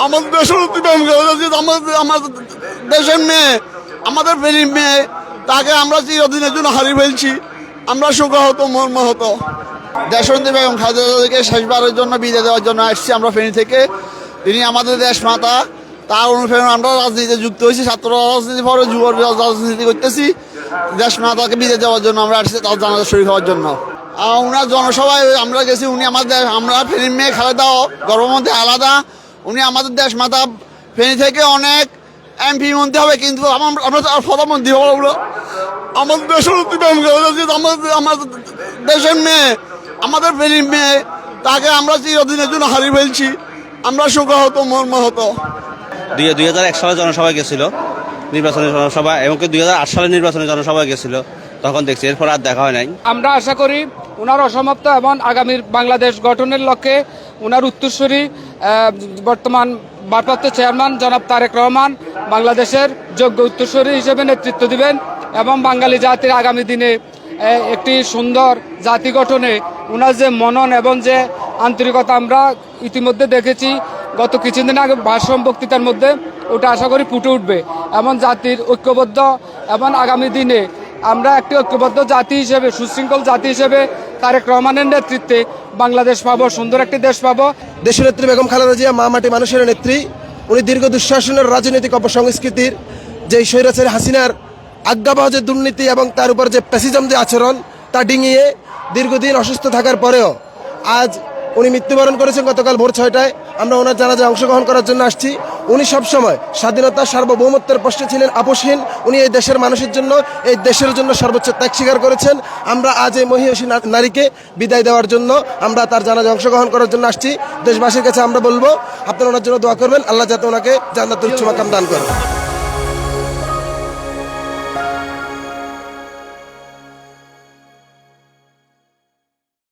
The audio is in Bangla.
আমাদের দেশের আমাদের দেশের মেয়ে, আমাদের ফেরির মেয়ে, তাকে আমরা চিরদিনের জন্য হারিয়ে ফেলছি। আমরা শোকাহত মর্মাহত। দেশবন্ধু বেগম খালেদা জিয়াকে শেষবারের জন্য বিদায় দেওয়ার জন্য আসছি আমরা ফেনী থেকে। তিনি আমাদের দেশ মাতা, তার অনুপ্রেরণা আমরা রাজনীতিতে যুক্ত হয়েছি। ছাত্র রাজনীতি পরে যুব রাজনীতি করতেছি। দেশ মাতাকে বিদায় দেওয়ার জন্য আমরা আসছি তার জানাজা শরীক হওয়ার জন্য। ওনার জনসভায় আমরা গেছি। উনি আমাদের আমরা ফেনীর মেয়ে খালেদাও গর্বের মধ্যে আলাদা। উনি আমাদের দেশ মাতা। ফেনী থেকে অনেক এমপি মন্ত্রী হবে, কিন্তু আমরা প্রধানমন্ত্রী হবো। আমাদের দেশের আমাদের দেশের মেয়ে, আমাদের ফেনীর মেয়ে, তাকে আমরা চিরদিনের জন্য হারিয়ে ফেলছি। আমরা শোকাহত মর্মাহত। 2001 সালে জনসভায় গেছিল, নির্বাচনী জনসভা, এবং 2008 সালে নির্বাচনী জনসভায় গেছিল, তখন দেখছি। এরপর আর দেখা হয় নাই। আমরা আশা করি ওনার অসমাপ্ত এবং আগামীর বাংলাদেশ গঠনের লক্ষ্যে ওনার উত্তরসূরি বর্তমান ভারপ্রাপ্ত চেয়ারম্যান জনাব তারেক রহমান বাংলাদেশের যোগ্য উত্তরসূরি হিসেবে নেতৃত্ব দিবেন এবং বাঙালি জাতির আগামী দিনে একটি সুন্দর জাতি গঠনে ওনার যে মনন এবং যে আন্তরিকতা আমরা ইতিমধ্যে দেখেছি গত কিছুদিন আগে ভাষণ বক্তৃতার মধ্যে, ওটা আশা করি ফুটে উঠবে এবং জাতির ঐক্যবদ্ধ এবং আগামী দিনে আমরা একটি ঐক্যবদ্ধ জাতি হিসেবে, সুশৃঙ্খল জাতি হিসেবে তারেক রহমানের নেতৃত্বে বাংলাদেশ পাবো, সুন্দর একটি দেশ পাবো। দেশনেত্রী বেগম খালেদা জিয়া মা মাটি মানুষের নেত্রী। উনি দীর্ঘ দুঃশাসনের রাজনৈতিক অপসংস্কৃতির, যে স্বৈরাচারী হাসিনার আজ্ঞাবহ যে দুর্নীতি এবং তার উপর যে প্যাসিজম যে আচরণ, তা ডিঙিয়ে দীর্ঘদিন অসুস্থ থাকার পরেও আজ উনি মৃত্যুবরণ করেছেন গতকাল ভোর 6টায়। আমরা ওনার জানাজায় অংশগ্রহণ করার জন্য আসছি। উনি সবসময় স্বাধীনতা, সার্বভৌমত্বের পক্ষে ছিলেন, আপোষহীন। উনি এই দেশের মানুষের জন্য, এই দেশের জন্য সর্বোচ্চ ত্যাগ স্বীকার করেছেন। আমরা আজ এই মহিষী নারীকে বিদায় দেওয়ার জন্য আমরা তার জানাজায় অংশগ্রহণ করার জন্য আসছি। দেশবাসীর কাছে আমরা বলবো, আপনারা ওনার জন্য দোয়া করবেন, আল্লাহ যাতে ওনাকে জান্নাতুল উচ্চ মাকাম দান করেন।